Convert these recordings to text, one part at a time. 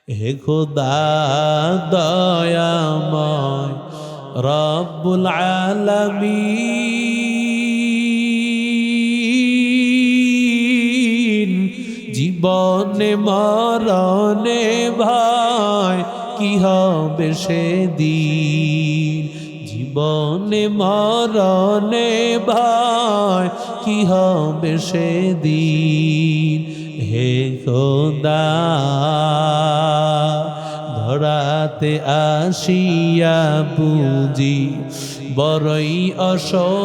হে খোদা দয়াময় রব্বুল আলামিন, জীবনে মরণে ভয় কি হবে সেদিন, জীবনে মরণে ভয় কি হবে সেদিন। হে খোদা ধরাতে আসিয়া বুঝি বড়ই অসহায়,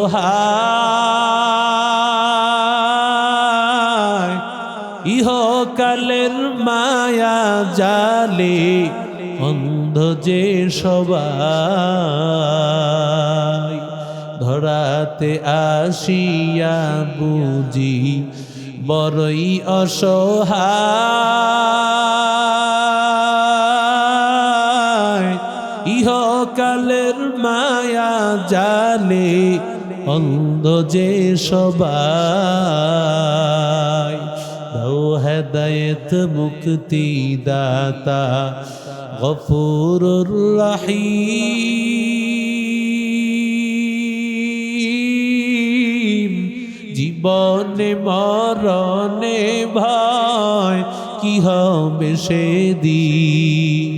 ইহকালের মায়া জালে অন্ধ যে সবাই, ধরাতে আসিয়া বুঝি বড়ই অসহায়, ইহকালের মায়া জালে অন্ধ যে সবাই। দাও হেদায়েত মুক্তি দাতা গফুরুর রহিম, জীবনে মরণে ভয় কি হবে সেদিন,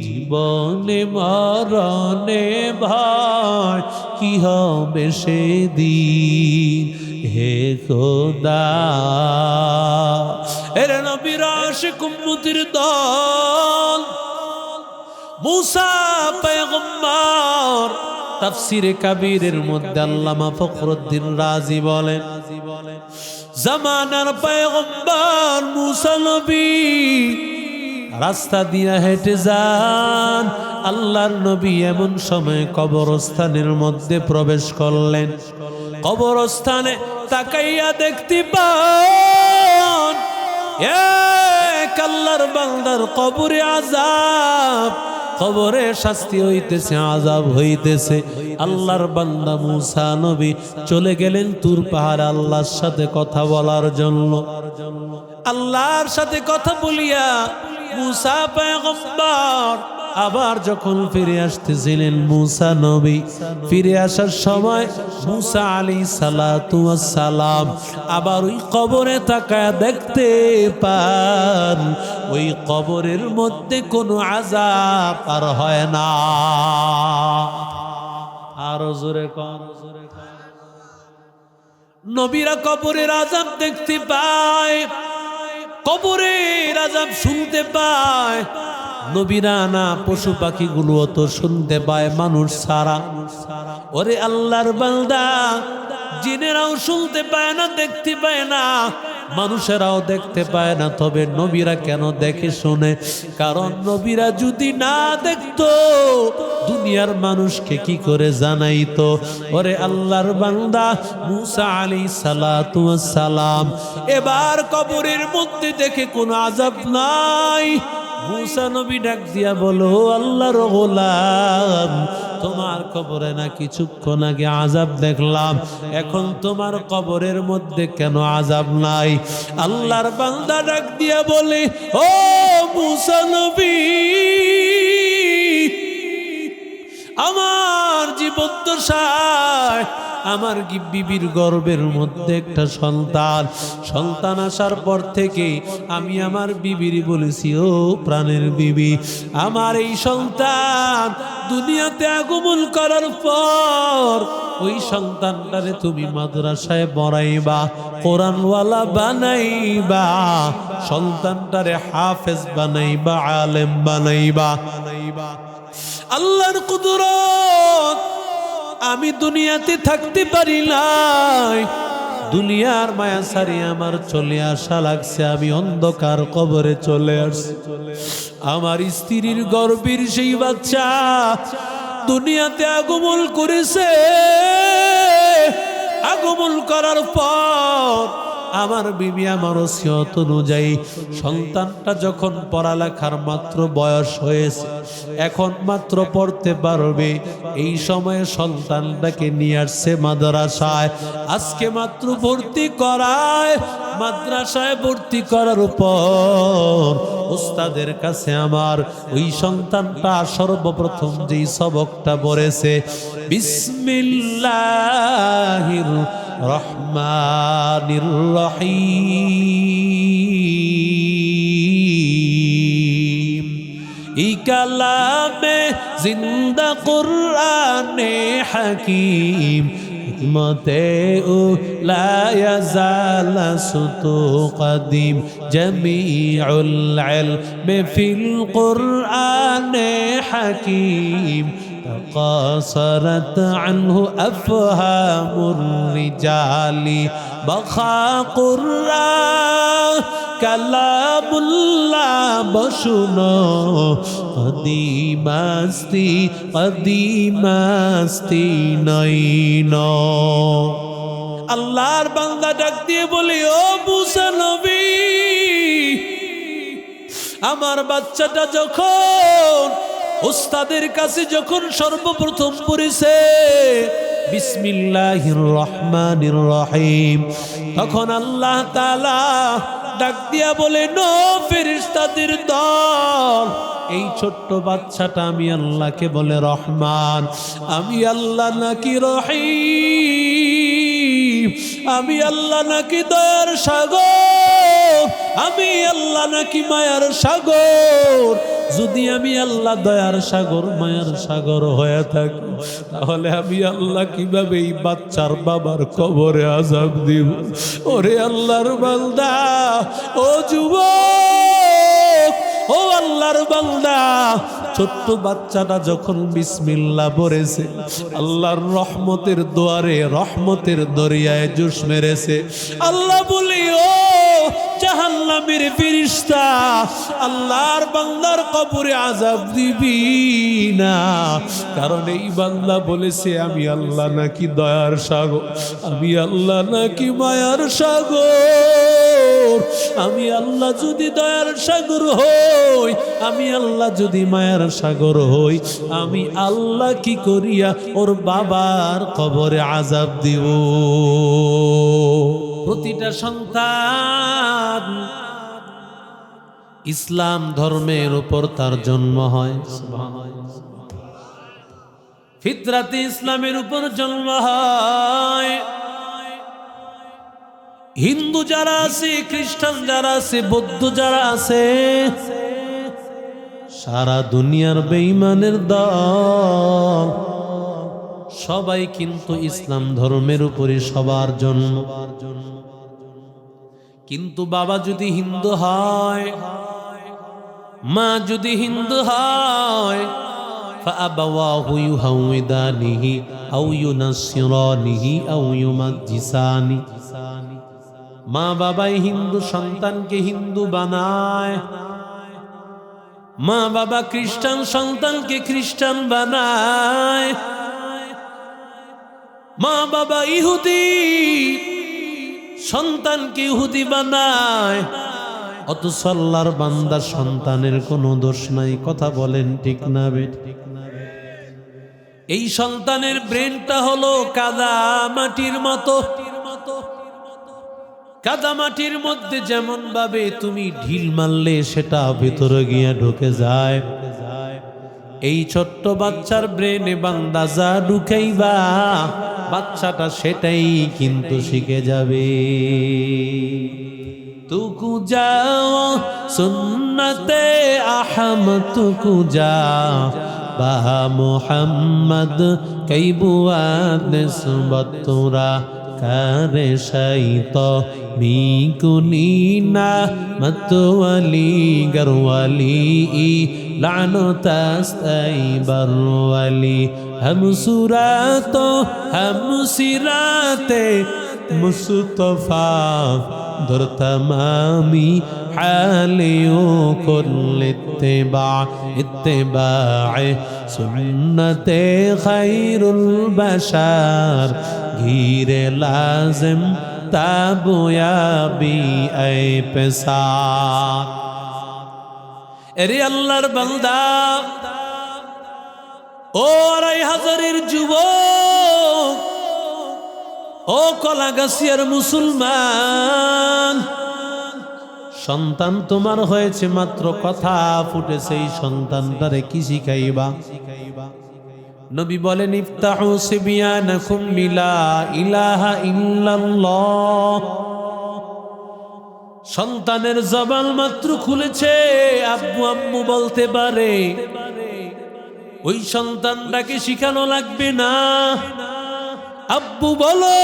জীবনে মরণে ভয় কি হবে সেদিন। হে খোদা এর নবীর আশিক উম্মতের দল মুসা পয়গম্বর, তাফসিরে কাবীরের মধ্যে আল্লামা ফখরুদ্দীন রাজি বলেন, জামানার পয়গম্বর মুসা নবী রাস্তা দিয়া হেঁটে যান, আল্লাহর নবী এমন সময় কবরস্থানের মধ্যে প্রবেশ করলেন। কবরস্থানে তাকাইয়া দেখতে পান এক আল্লাহর বান্দার কবরে আযাব, কবরে শাস্তি হইতেছে, আযাব হইতেছে। আল্লাহর বান্দা মুসা নবী চলে গেলেন তুর পাহাড়ে আল্লাহর সাথে কথা বলার জন্য। আল্লাহর সাথে কথা বলিয়া মুসা পয়গম্বর আবার যখন ফিরে আসতেছিলেন, মুসা নবী ফিরে আসার সময় মুসা আলাইহিস সালাতু ওয়াস সালাম আবার ওই কবরে তাকায় দেখতে পান ওই কবরের মধ্যে কোনো আযাব আর হয় না। আরো জোরে কোন, নবীরা কবরের আযাব দেখতে পায়, কবরের আযাব শুনতে পায়। নবীরা না, পশু পাখিগুলো তো শুনতে পায়, মানুষ ছাড়া। ওরে আল্লাহর বান্দা, জিনেরাও শুনতে পায় না, দেখতে পায় না, মানুষেরাও দেখতে পায় না, তবে নবীরা কেন দেখে শুনে? কারণ নবীরা যদি না দেখতো দুনিয়ার মানুষকে কি করে জানাইতো? ওরে আল্লাহর বান্দা, মুসা আলাইহিস সালাতু ওয়াস সালাম এবার কবরের মধ্যে দেখে কোনো আযাব নাই। মুসা নবী ডাক দিয়া বলো, আল্লাহর গোলাম, তোমার কবরে না কিছুক্ষণ আগে আযাব দেখলাম, এখন তোমার কবরের মধ্যে কেন আযাব নাই? আল্লাহর বান্দা ডাক দিয়া বলে, ও মুসা নবী, আমার জীবদ্দশায় আমার বিবির গর্ভের মধ্যে একটা সন্তান আসার পর থেকে আমি আমার বিবির বলেছি, ও প্রাণের বিবি, আমার এই সন্তান দুনিয়াতে আগমন করার পর ওই সন্তানটারে তুমি মাদ্রাসায় পড়াইবা, কোরআনওয়ালা বানাইবা, সন্তানটারে হাফেজ বানাইবা, আলেম বানাইবা। আল্লাহর কুদরত, আমি দুনিয়াতে থাকতে পারি নাই, দুনিয়ার মায়া ছাড়িয়ে আমার চলে আসা লাগছে, আমি অন্ধকার কবরে চলে আসছি। আমার স্ত্রীর গর্ভের সেই বাচ্চা দুনিয়াতে আগমন করেছে, আগমন করার পর আমার বিবি আমার ওসিয়ত অনুযায়ী সন্তানটা যখন পড়ালেখার মাত্র বয়স হয়েছে, এখন মাত্র পড়তে পারবে, এই সময়ে সন্তানটাকে নিয়ে আসছে মাদ্রাসায়। আজকে মাত্র ভর্তি করায় মাদ্রাসায় ভর্তি করার পর উস্তাদের কাছে আমার ওই সন্তানটা সর্বপ্রথম যেই সবকটা পড়েছে, বিসমিল্লাহির রহমানির রহিম। এই কালামে জিন্দা কুরআনে হাকিম, হিকমতে লা ইয়াজাল সুতু কদিম, জামিউল ইলমি ফিল কুরআনে হাকিম, تقاصرت عنه أفهام الرجال، بخا قرآن كلام الله بشنو، قديم استی نইনো। আল্লাহর বান্দা ডাক দিয়ে বলি, ও মুসা নবী, আমার বাচ্চাটা যখন উস্তাদের কাছে যখন সর্বপ্রথম পড়েছে বিসমিল্লাহির রহমানির রহিম, তখন আল্লাহ তাআলা ডাক দিয়া বলে, নো ফেরেশতাদের দল, এই ছোট্ট বাচ্চাটা আমি আল্লাহকে বলে রহমান, আমি আল্লাহ নাকি রহিম, আমি আল্লাহ নাকি দয়ার সাগর, আমি আল্লাহ নাকি মায়ার সাগর। যদি আমি আল্লাহ দয়ার সাগর মায়ার সাগর হয়ে থাকি, তাহলে আমি আল্লাহ কিভাবে এই বাচ্চার বাবার কবরে আযাব দিব? ওরে আল্লাহর বান্দা, ও যুবক, ও আল্লাহর বান্দা, ছোট্ট বাচ্চাটা যখন বিসমিল্লাহ পড়েছে, আল্লাহর রহমতের দুয়ারে রহমতের দরিয়ায় জোশ মেরেছে। আল্লাহ বলি, ও জাহান্নামের ফেরেশতা, আল্লাহর বান্দার কবরে আযাব দিবি না, কারণ এই বান্দা বলেছে আমি আল্লাহ নাকি দয়ার সাগর, আমি আল্লাহ নাকি মায়ার সাগর। আমি আল্লাহ যদি দয়ার সাগর হই, আমি আল্লাহ যদি মায়ার সাগর হই, আমি আল্লাহ কি করিয়া ওর বাবার কবরে আযাব দিব? প্রতিটা সন্তান ইসলাম ধর্মের উপর তার জন্ম হয়, ফিতরাতে ইসলামের উপর জন্ম হয়। হিন্দু যারা আছে, খ্রিস্টান যারা আছে, বৌদ্ধ যারা আছে, সারা দুনিয়ার বেঈমানের দল, সবাই কিন্তু ইসলাম ধর্মের উপরে সবার জন্ম। কিন্তু বাবা যদি হিন্দু হয়, মা যদি হিন্দু হয়, فأبواه يهودانه أو ينصرانه أو يمجسانه, মা বাবাই হিন্দু সন্তানকে হিন্দু বানায়, মা বাবা খ্রিস্টান সন্তানকে খ্রিস্টান বানায়, মা বাবা ইহুদি সন্তানকে ইহুদি বানায়। অথচ আল্লাহর বান্দার সন্তানের কোনো দোষ নাই। কথা বলেন ঠিক না বেঠিক? এই সন্তানের ব্রেনটা হলো কাদা মাটির মতো। কাদা মাটির মধ্যে যেমন ভাবে তুমি ঢিল মারলে সেটা ভিতরে গিয়ে ঢুকে যায়, এই ছোট্ট বাচ্চার ব্রেনে বান্দা যা ঢুকাইবা বাচ্চাটা সেটাই কিন্তু শিখে যাবে। তুকু যাও সুন্নতে আহমদ, তুকু যা বাহা মুহাম্মদ কৈবুয়াদ নিসবত তোরা কারে শাইত মিকুনিনা মতওয়ালি গরওয়ালি লানতাস্তাই বরওয়ালি हम सुरातो हम सिराते मुस्तफा दर तमामी हालियों कुल इत्तिबा सुन्नते खैरुल बशर घीरे लाजिम ताबुयाबी ऐ पेसार। एरे अल्लाहर बंदा ও ২৫০০০-এর যুবক, ও কলাগাছিয়ার মুসলমান, সন্তান তোমার হয়েছে, মাত্র কথা ফুটেছে, এই সন্তানটারে কি শিখাইবা? নবী বলেন, ইফতাহু সিবিয়ানাকুম বিলা ইলাহা ইল্লাল্লাহ। সন্তানের জবান মাত্র খুলেছে, আব্বু আম্মু বলতে পারে, ওই সন্তানটাকে শিখানো লাগবে না। আব্বু বলো,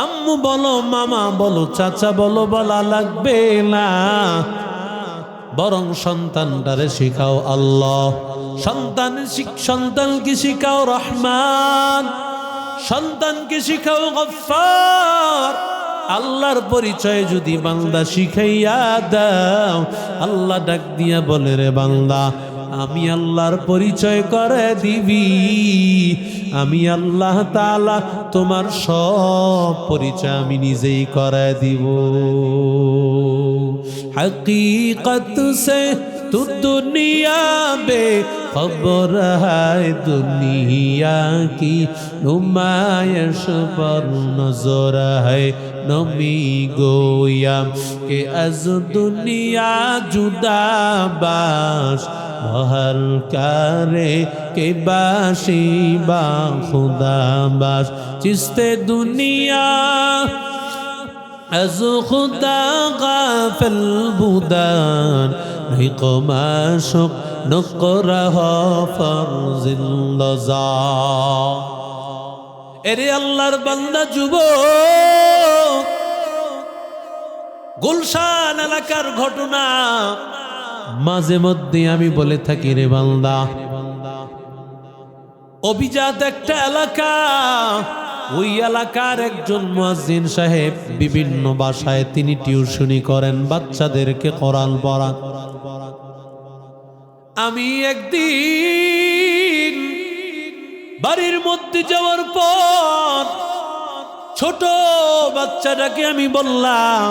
আম্মু বলো, মামা বলো, চাচা বলো, বলা লাগবে না, বরং সন্তানটারে শিখাও আল্লাহ। সন্তানকে শিখাও রহমান, সন্তানকে শিখাও গফফার। আল্লাহর পরিচয় যদি বান্দা শিখাইয়া দাও, আল্লাহ ডাক দিয়া বলে, রে বান্দা, আমি আল্লাহর পরিচয় করে দিবি, আমি আল্লাহ তাআলা তোমার সব পরিচয় আমি নিজেই করে দিব। हकीकत से तू दुनिया बे खबर है, दुनिया की नुमाइश पर नजर है। नमी गोया के अज दुनिया जुदा बाश, बहर करे के बाशी बा खुदा बाश। चिस्ते दुनिया از خدا غافل بودن، نہیں قماشق نقرها فرض اللذا। এরে আল্লাহর বান্দা যুবক, গুলশান এলাকার ঘটনা মাঝে মধ্যে আমি বলে থাকি, রে বান্দা, অভিজাত একটা এলাকা, ওই এলাকার একজন মুয়াজ্জিন সাহেব বিভিন্ন ভাষায় তিনি টিউশনি করেন, বাচ্চাদেরকে কোরআন পড়ান। আমি একদিন বাড়ির মধ্যে যাওয়ার পর ছোট বাচ্চাটাকে আমি বললাম,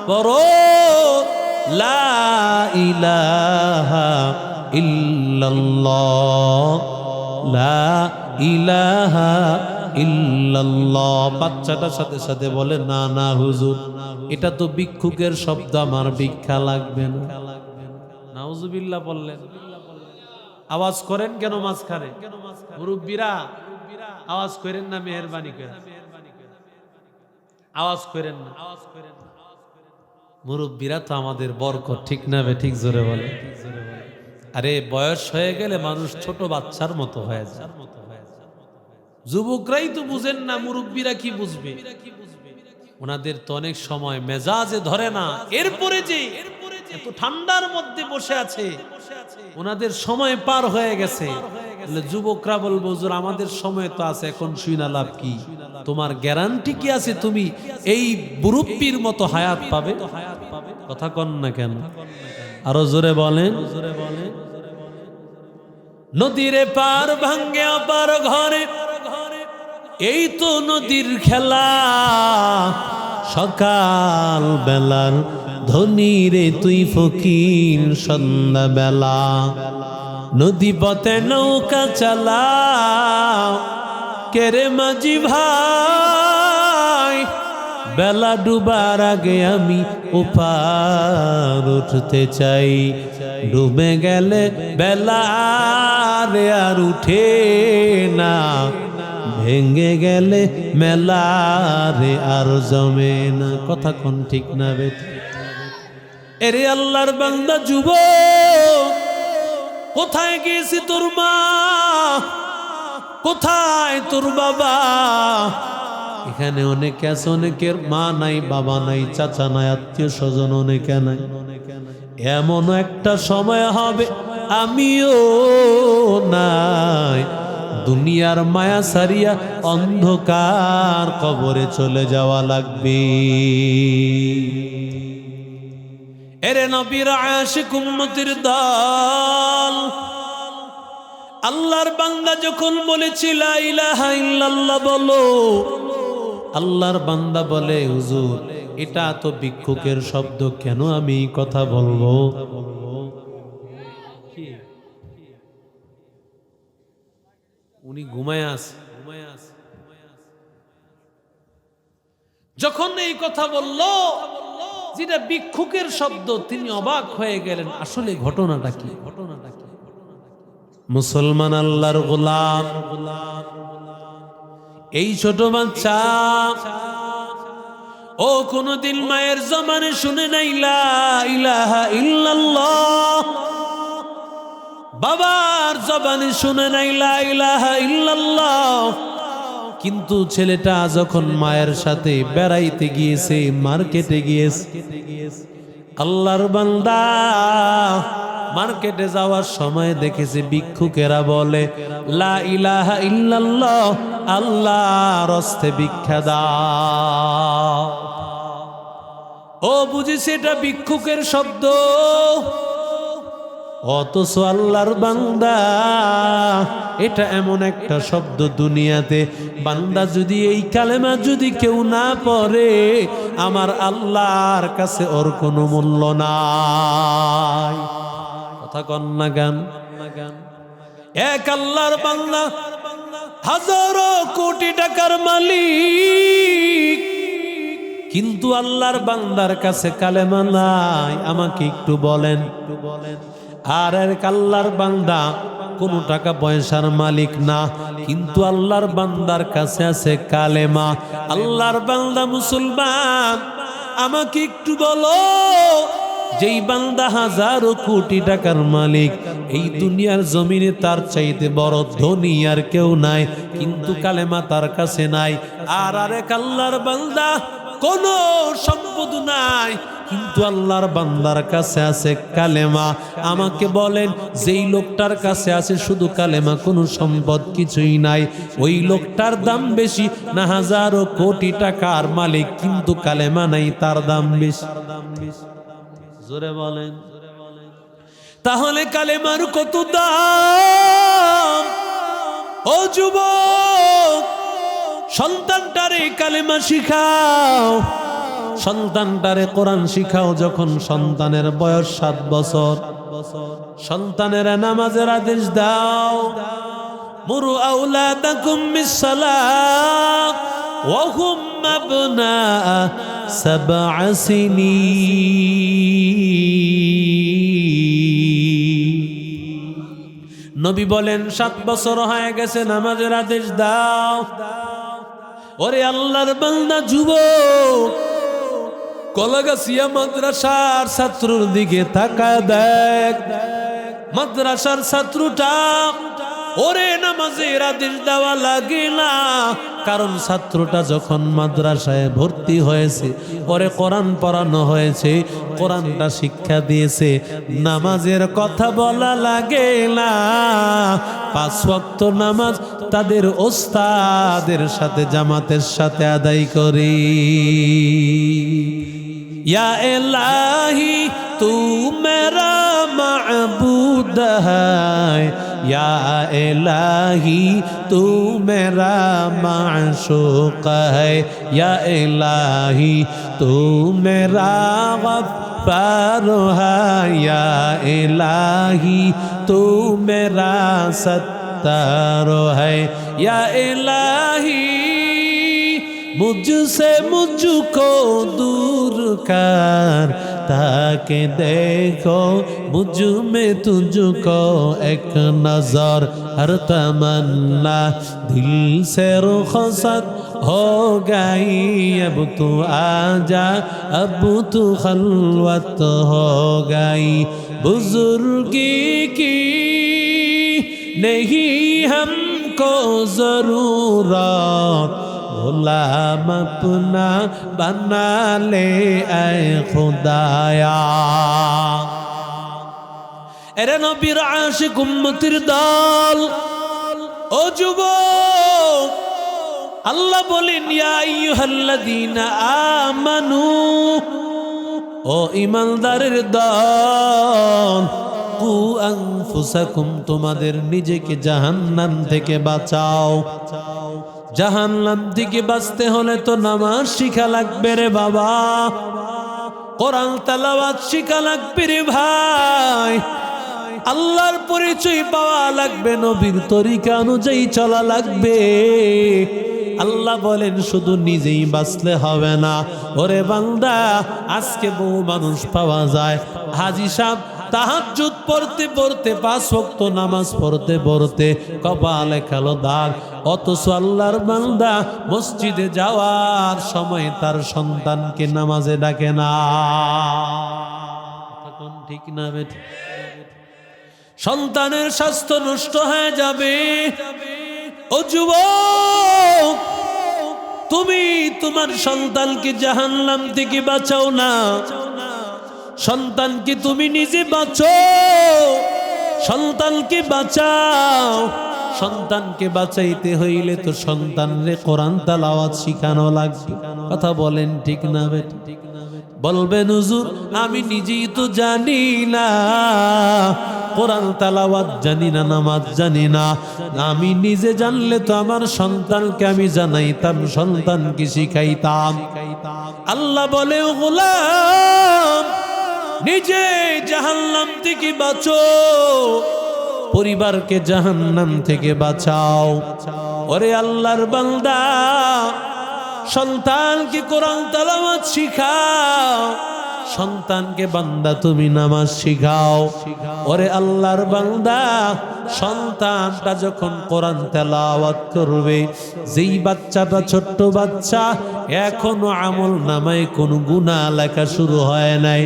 পড়ো লা ইলাহা ইল্লাল্লাহ, লা ইলাহা ইল্লাল্লাহ। বাচ্চাটার সাথে সাথে বলে, না না হুজুর, এটা তো ভিক্ষুকের শব্দ, আমার ভিক্ষা লাগবে না। নাউজুবিল্লাহ বললেন। আওয়াজ করেন কেন মাঝখানে? মুরব্বীরা আওয়াজ করেন না, মেহেরবানি করে আওয়াজ করেন না। মুরব্বীরা তো আমাদের বরকত, ঠিক না বে ঠিক? জোরে বলে। আরে বয়স হয়ে গেলে মানুষ ছোট বাচ্চার মতো হয়ে যায়। যুবকরাই তো বুঝেন না, মুরব্বীরা কি বুঝবে? ওনাদের তো অনেক সময় মেজাজে ধরে না, এরপরে যে এত ঠান্ডার মধ্যে বসে আছে, ওনাদের সময় পার হয়ে গেছে। যুবকরা বলবো, হুজুর আমাদের সময় তো আছে, এখন শুইনা লাভ কি? তোমার গ্যারান্টি কি আছে তুমি এই মুরব্বীর মতো হায়াত পাবে? কথা কন না কেন? আরো জোরে বলেন। নদীর পার ভাঙ্গে আবার ঘরে, এই তো নদীর খেলা। সকাল বেলার ধনী রে তুই ফকির, সন্ধ্যা বেলা নদী পথে নৌকা চালা। কেরে মাঝি ভাই, বেলা ডুবার আগে আমি ওপার উঠতে চাই। ডুবে গেলে বেলা রে আর উঠে না, ভেঙ্গে গেলে মেলা রে আর জমে না। কথা কোন ঠিক না বেটি? এরে আল্লাহর বান্দা যুবক, কোথায় গেছি তোর মা, কোথায় তোর বাবা? এখানে অনেকে আছে, অনেকের মা নাই, বাবা নাই, চাচা নাই, আত্মীয় স্বজন অনেকে নাই। এমন একটা সময় হবে আমিও নাই, দুনিয়ার মায়া সারিয়া অন্ধকার কবরে চলে যাওয়া লাগবে। এরে নবীর আশিক উম্মতের দল, আল্লাহর বান্দা যখন বলেছি লা ইলাহা ইল্লাল্লাহ বলো, আল্লাহর বান্দা বলে, হুজুর এটা তো ভিক্ষুকের শব্দ, কেন আমি কথা বলবো? উনি ঘুমায় আছে। যখন এই কথা বলল, যেটা ভিক্ষুকের শব্দ, তিনি অবাক হয়ে গেলেন, আসলে ঘটনাটা কি? মুসলমান আল্লাহর গোলাম, এই ছোট বাচ্চা ও কোনদিন মায়ের জবানে শুনে নাই লা ইলাহা ইল্লাল্লাহ, বাবার জবানে শুনে নাই লা ইলাহা ইল্লাল্লাহ। কিন্তু ছেলেটা যখন মায়ের সাথে বেড়াইতে গিয়েছে, মার্কেটে গিয়েছে, আল্লাহর বান্দা মার্কেটে যাওয়ার সময় দেখেছে ভিক্ষুকেরা বলে লা ইলাহা ইল্লাল্লাহ, আল্লাহর রাস্তে ভিক্ষা দাও। ও বুঝেছে এটা ভিক্ষুকের শব্দ, অথচ আল্লাহর বান্দা এটা এমন একটা শব্দ, দুনিয়াতে বান্দা যদি এই কালেমা যদি কেউ না পড়ে, আমার আল্লাহর কাছে ওর কোনো মূল্য নাই। কথা কন না গান? এক আল্লাহর বান্দা হাজারো কোটি টাকার মালিক, কিন্তু আল্লাহর বান্দার কাছে কালেমা নাই। আমাকে একটু বলেন, আর এক আল্লাহর বান্দা কোনো টাকা পয়সার মালিক না, কিন্তু আল্লাহর বান্দার কাছে আছে কালেমা। আল্লাহর বান্দা মুসলমান, আমাকে একটু বলো, যেই বান্দা হাজারো কোটি টাকার মালিক, এই দুনিয়ার জমিনে তার চাইতে বড় ধনী আর কেউ নাই, কিন্তু কালেমা তার কাছে নাই। আর আরেক আল্লাহর বান্দা কোন সম্পদ নাই, কিন্তু আল্লাহর বান্দার কাছে আছে কালেমা। আমাকে বলেন, যেই লোকটার কাছে আছে শুধু কালেমা, কোনো সম্পদ কিছুই নাই, ওই লোকটার দাম বেশি না হাজারো কোটি টাকার মালিক কিন্তু কালেমা নাই, তার দাম বেশি? জোরে বলেন। তাহলে কালেমার কত দাম? ও যুবক, সন্তানটারে কালেমা শিখাও, সন্তানটারে কোরআন শিখাও। যখন সন্তানের বয়স 7 বছর, সন্তানের নামাজের আদেশ দাও। মুরু আওলাদাকুম বিসসালাহ ওয়া হুম আবনা 7 সিনিন। নবী বলেন 7 বছর হয়ে গেছে, নামাজের আদেশ দাও। ওরে আল্লাহর বান্দা যুবক, কলাগাছিয়া মাদ্রাসার ছাত্রর দিকে তাকায় দেখ। মাদ্রাসার ছাত্রটা ওরে নামাজের আদেশ দেওয়া লাগে না, কারণ ছাত্রটা যখন মাদ্রাসায় ভর্তি হয়েছে, ওরে কোরআন পড়ানো হয়েছে, কোরআনটা শিক্ষা দিয়েছে, নামাজের কথা বলা লাগে না। 5 ওয়াক্ত নামাজ তাদের ওস্তাদের সাথে জামাতের সাথে আদায় করি। या इलाही तू मेरा माबूद है, या इलाही तू मेरा माशूक है, या इलाही तू मेरा गफ्फार है, या इलाही तू मेरा सत्तार है, या इलाही मुझसे मुझको दूर कर, ताकि देखो मुझ में तुझको एक नजर, हर तमन्ना दिल से रुखसत हो गई, अब तू आजा, अब तू खलवत हो गई। बुजुर्गी की नहीं हमको जरूरत, गुलाम अपना बना ले ऐ खुदाया। এরে নবীর আশিক উম্মতির দল, ও যুবক, আল্লাহ বলেন ইয়া আইয়ুহাল্লাযীনা আমানু, ও ঈমানদারের দল, কু আনফুসাকুম, তোমাদের নিজেকে জাহান্নাম থেকে বাঁচাও। জাহান্নাম থেকে বাঁচতে হলে তো নামাজ শিখা লাগবে রে বাবা, কোরআন তেলাওয়াত শিখা লাগবে রে ভাই, আল্লাহর পরিচয় পাওয়া লাগবে, নবীর তরিকা অনুযায়ী চলা লাগবে। আল্লাহ বলেন শুধু নিজেই বাঁচলে হবে না, ওরে বান্দা আজকে বহু মানুষ পাওয়া যায় হাজী সাহেব তাহাজ্জুদ পড়তে পড়তে 5 ওয়াক্ত নামাজ পড়তে পড়তে কপালে কালো দাগ, অথচ আল্লাহর বান্দা মসজিদে যাওয়ার সময় তার সন্তানকে নামাজে ডাকে না। এখন ঠিক না বেঠিক? সন্তানের স্বাস্থ্য নষ্ট হয়ে যাবে। ও যুবক, তুমি তোমার সন্তানকে জাহান্নাম থেকে বাঁচাও না, সন্তানকে তুমি নিজে বাঁচো, সন্তানকে বাঁচাও। সন্তানকে বাঁচাইতে হইলে তো সন্তানরে কোরআন তেলাওয়াত শিখানো লাগবে। কথা বলেন ঠিক না বেঠিক? বলবেন হুজুর আমি নিজেই তো জানি না, কোরআন তেলাওয়াত জানি না, নামাজ জানি না। আমি নিজে জানলে তো আমার সন্তানকে আমি জানাইতাম, সন্তানকে শিখাইতাম। আল্লাহ বলে ও গোলাম, নিজে জাহান্নাম থেকে বাঁচো, পরিবারকে জাহান্নাম থেকে বাঁচাও। ওরে আল্লাহর বান্দা, সন্তানকে কোরআন তেলাওয়াত শিখাও, সন্তানকে বান্দা তুমি নামাজ শিখাও। ওরে আল্লাহর বান্দা, সন্তানটা যখন কোরআন তেলাওয়াত করবে, যেই বাচ্চাটা ছোট্ট বাচ্চা এখনো আমল নামায় কোনো গুনাহ লেখা শুরু হয় নাই,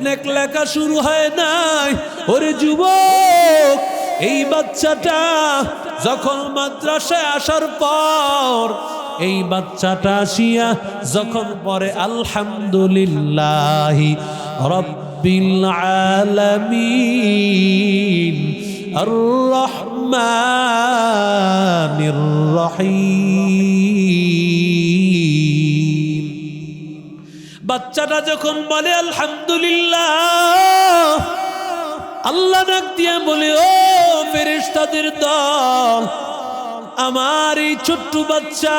নেক লেখা শুরু হয় নাই, ওরে যুবক এই বাচ্চাটা যখন মাদ্রাসায় আসার পর, এই বাচ্চাটা আসিয়া যখন পরে আলহামদুলিল্লাহি রাব্বিল আলামিন আর রহমানির রহিম, বাচ্চাটা যখন বলে আলহামদুলিল্লাহ, আল্লাহ ডাক দিয়া বলে ও ফেরেশতাদের দল, আমার এই ছোট্ট বাচ্চা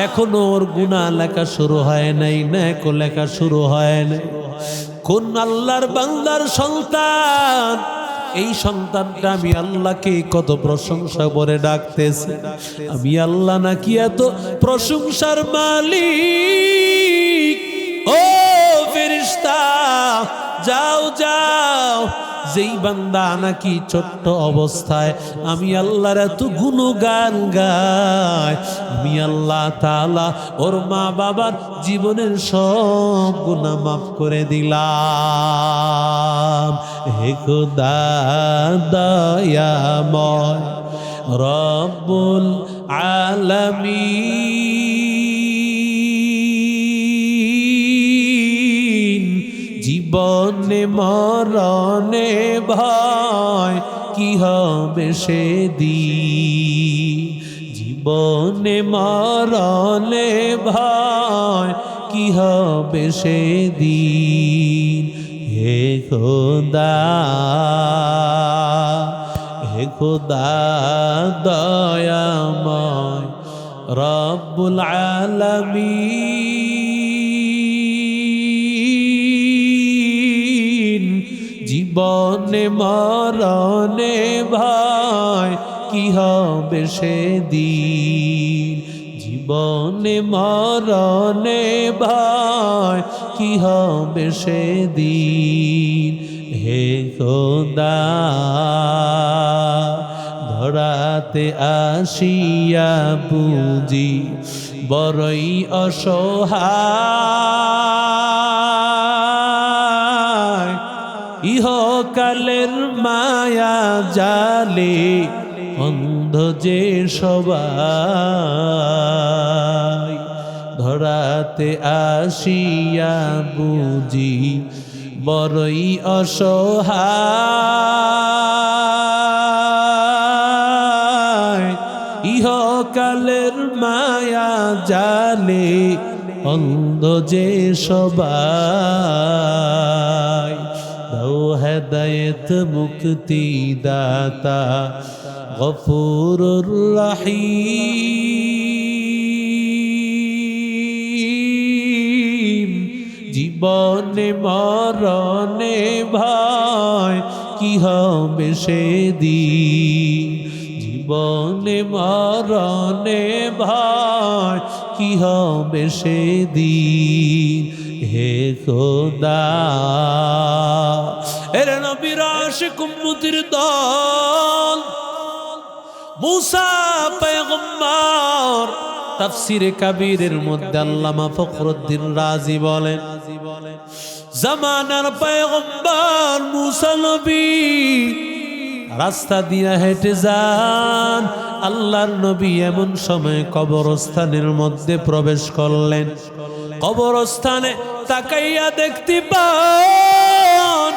এখনো ওর গুনাহ লেখা শুরু হয় নাই, নেক লেখা শুরু হয় নাই। কোন আল্লাহর বান্দার সন্তান, এই সন্তানটা আমি আল্লাহকে কত প্রশংসা করে ডাকতেছে, আমি আল্লাহ নাকি এত প্রশংসার মালিক। ও ফেরেশতা যাও যাও, যেই বান্দা নাকি ছোট্ট অবস্থায় আমি আল্লাহর এত গুণগান গায়, আমি আল্লাহ তাআলা ওর মা বাবার জীবনের সব গুনাহ মাফ করে দিলাম। হে খোদা দয়াময় রব্বুল আলামিন, জীবনে মরণে ভয় কি হবে সেদিন, জীবনে মরণে ভয় কি হবে সেদিন। হে খোদা, হে খোদা দয়াময় রব্বুল আলামিন, জীবনে মরণে ভয় কি হবে সেদিন, জীবনে মরণে ভয় কি হবে সেদিন। হে খোদা, ধরাতে আসিয়া বুঝি বড়ই অসহায়, ইহকালের মায়া জালে অন্ধ যে সবাই, ধরাতে আসিয়া বুঝি বড়ই অসহায়, ইহকালের মায়া জালে অন্ধ যে সবাই। দাও হেদায়েত মুক্তি দাতা গফুরুর রহিম, জীবনে মরণে ভয় কি হবে সেদিন, জীবনে মরণে ভয় কি হবে সেদিন হে খোদা। এর নবীর আশিক উম্মতির দল মুসা পয়গম্বর তাফসিরে কাবীরের মধ্যে আল্লামা ফখরুদ্দীন রাজি বলেন, জামানার পয়গম্বর মুসা নবী রাস্তা দিয়া হেঁটে যান, আল্লাহর নবী এমন সময় কবরস্থানের মধ্যে প্রবেশ করলেন। কবরস্থানে তাকাইয়া দেখতে পান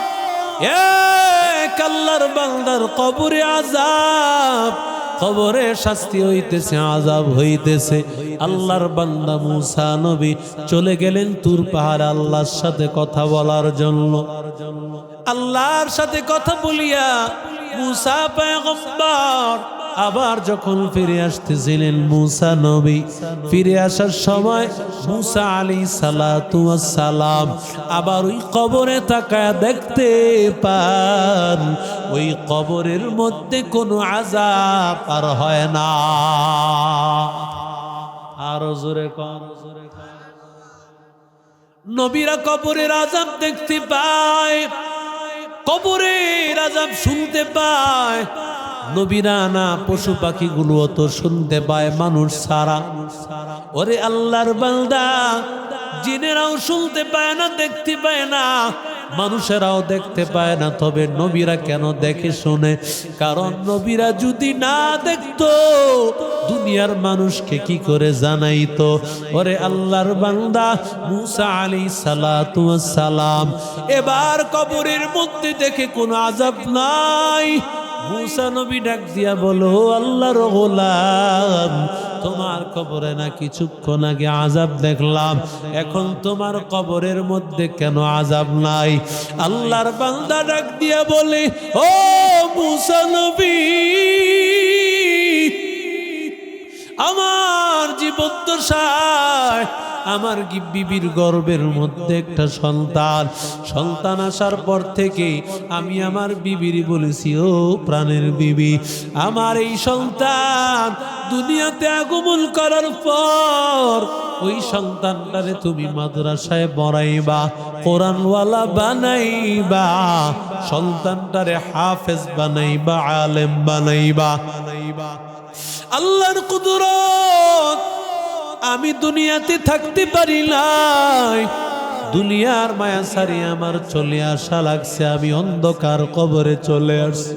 এক আল্লাহর বান্দার কবরে আযাব, কবরে শাস্তি হইতেছে, আযাব হইতেছে। আল্লাহর বান্দা মুসা নবী চলে গেলেন তুর পাহাড়ে আল্লাহর সাথে কথা বলার জন্য। আল্লাহর সাথে কথা বলিয়া মুসা পয়গম্বর আবার যখন ফিরে আসতেছিলেন, মুসা নবী ফিরে আসার সময় মুসা আলাইহিস সালাতু ওয়াস সালাম আবার ওই কবরে তাকায় দেখতে পান ওই কবরের মধ্যে কোনো আযাব আর হয় না। আরো জোরে কোন, নবীরা কবরের আযাব দেখতে পায়, কবরের আযাব শুনতে পায়। নবীরা না, পশু পাখিগুলো তো শুনতে পায়, মানুষ ছাড়া। ওরে আল্লাহর বান্দা, জিনেরাও শুনতে পায় না, দেখতে পায় না, মানুষেরাও দেখতে পায় না, তবে নবীরা কেন দেখে শুনে? কারণ নবীরা যদি না দেখতো দুনিয়ার মানুষকে কি করে জানাইতো? ওরে আল্লাহর বান্দা, মুসা আলাইহিস সালাতু ওয়াস সালাম এবার কবরের মধ্যে দেখে কোনো আযাব নাই। মুসা নবী ডাক দিয়া বলো, আল্লাহর গোলাম, তোমার কবরে না কিছুক্ষণ আগে আযাব দেখলাম, এখন তোমার কবরের মধ্যে কেন আযাব নাই? আল্লাহর বান্দা ডাক দিয়া বলে, ও মুসা নবী, আমার জীবদ্দশায় আমার বিবির গর্ভের মধ্যে একটা সন্তান আসার পর থেকে আমি আমার বিবির বলেছি, ও প্রাণের বিবি, আমার এই সন্তান দুনিয়াতে আগমন করার পর ওই সন্তানটারে তুমি মাদ্রাসায় পড়াইবা, কোরআনওয়ালা বানাইবা, সন্তানটারে হাফেজ বানাইবা, আলেম বানাইবা। আল্লাহর কুদরত, আমি দুনিয়াতে থাকতে পারি নাই, দুনিয়ার মায়া সারি আমার চলে আসা লাগছে, আমি অন্ধকার কবরে চলে আসছি।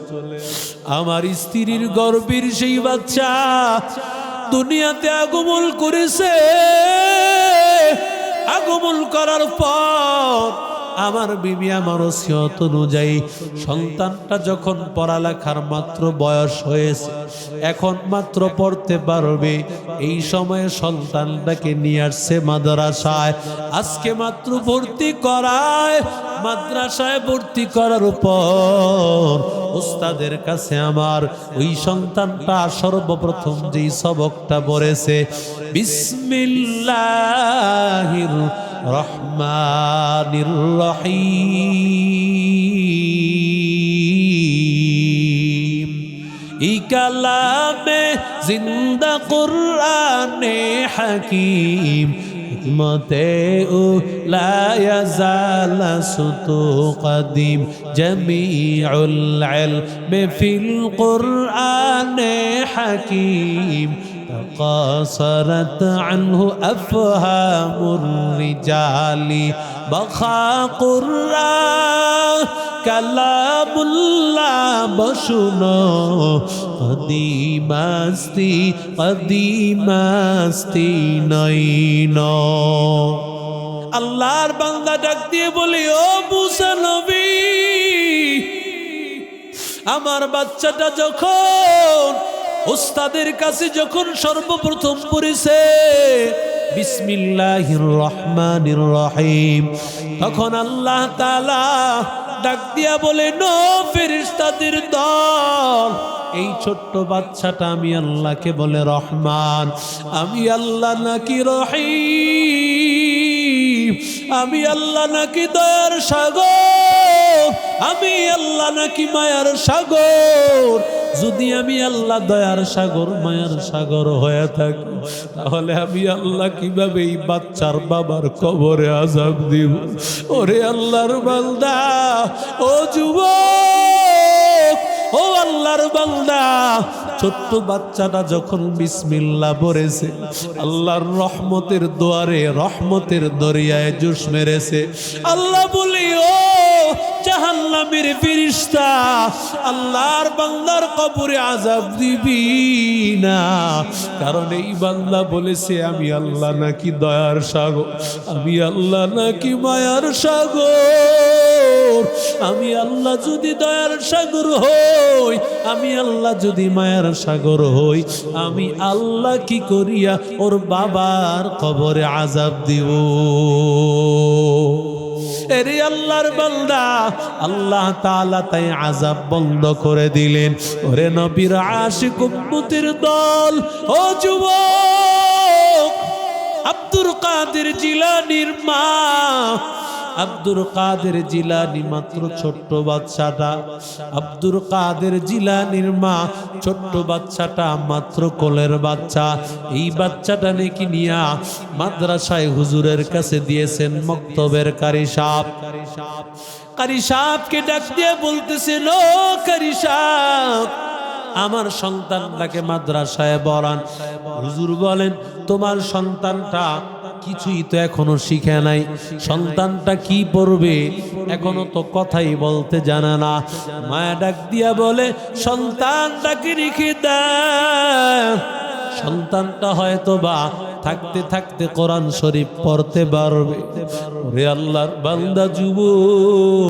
আমার স্ত্রীর গর্ভের সেই বাচ্চা দুনিয়াতে আগমন করেছে, আগমন করার পর আমার বিবি আমার ওসিয়ত অনুযায়ী সন্তানটা যখন পড়ালেখার মাত্র বয়স হয়েছে, এখন মাত্র পড়তে পারবে, এই সময়ে সন্তানটাকে নিয়ে আসছে মাদ্রাসায়। আজকে মাত্র ভর্তি করায়, মাদ্রাসায় ভর্তি করার উপর উস্তাদের কাছে আমার ওই সন্তানটা সর্বপ্রথম যেই সবকটা পড়েছে, বিসমিল্লাহির রহমানির রহিম, এই কালামে জিন্দা কুরআনে হাকিম, হিকমতে ও লা ইয়াজাল সুতু কদিম, জামিউল ইলমি ফিল কুরআনে হাকিম, تقاصرت عنه أفهام الرجال, بخا قرآن كلام الله بشنو, قديم استی نইনো। আল্লাহর বান্দা ডাক দিয়ে বলি, ও মুসা নবী, আমার বাচ্চাটা যখন উস্তাদের কাছে যখন সর্বপ্রথম পড়েছে বিসমিল্লাহির রহমানির রহিম, তখন আল্লাহ তাআলা ডাক দিয়া বলে, নো ফেরেশতাদের দল, এই ছোট্ট বাচ্চাটা আমি আল্লাহকে বলে রহমান, আমি আল্লাহ নাকি রহিম, আমি আল্লাহ নাকি দয়ার সাগর, আমি আল্লাহ নাকি মায়ার সাগর, যদি আমি আল্লাহ দয়ার সাগর মায়ার সাগর হয়ে থাকি, তাহলে আমি আল্লাহ কিভাবে এই বাচ্চার বাবার কবরে আযাব দিব? ওরে আল্লাহর বান্দা, ও যুবক, ও আল্লাহর বান্দা, ছোট্ট বাচ্চাটা যখন বিসমিল্লাহ পড়েছে, আল্লাহর রহমতের দুয়ারে রহমতের দরিয়ায় জোশ মেরেছে। আল্লাহ বলি, ও জাহান্নামের ফেরেশতা, আল্লাহর বান্দার কবরে আযাব দিবি না, কারণ এই বান্দা বলেছে আমি আল্লাহ নাকি দয়ার সাগর, আমি আল্লাহ নাকি মায়ার সাগর। আমি আল্লাহ যদি দয়ার সাগর হই, আমি আল্লাহ যদি মায়ার সাগর হই, আমি আল্লাহ কি করিয়া ওর বাবার কবরে আযাব দিব? এরে আল্লাহর বান্দা, আল্লাহ তাআলা তাই আযাব বন্ধ করে দিলেন। ওরে নবীর আশিক উম্মতের দল, ও যুবক, আব্দুল কাদের জিলানীর মা, আব্দুল কাদের জিলানী মাত্র ছোট্ট বাচ্চাটা, আব্দুল কাদের জিলানীর মা ছোট্ট বাচ্চাটা মাত্র কোলের বাচ্চা। এই বাচ্চাটা নাকি নিয়া মাদ্রাসায় হুজুরের কাছে দিয়েছেন মক্তবের কারি সাহেব। কারি সাহেবকে ডাক দিয়ে বলতেছেন, ও কারি সাহেব, আমার সন্তানটাকে মাদ্রাসায় পড়ান। হুজুর বলেন, তোমার সন্তানটা কিছুই তো এখনো শিখে নাই, সন্তানটা কি পড়বে এখনো তো কথাই বলতে জানে না। মায়া ডাক দিয়া বলে, সন্তানটাকে রেখে দেন, সন্তানটা হয়তো বা থাকতে থাকতে কোরআন শরীফ পড়তে পারবে। ওরে আল্লাহর বান্দা যুবক,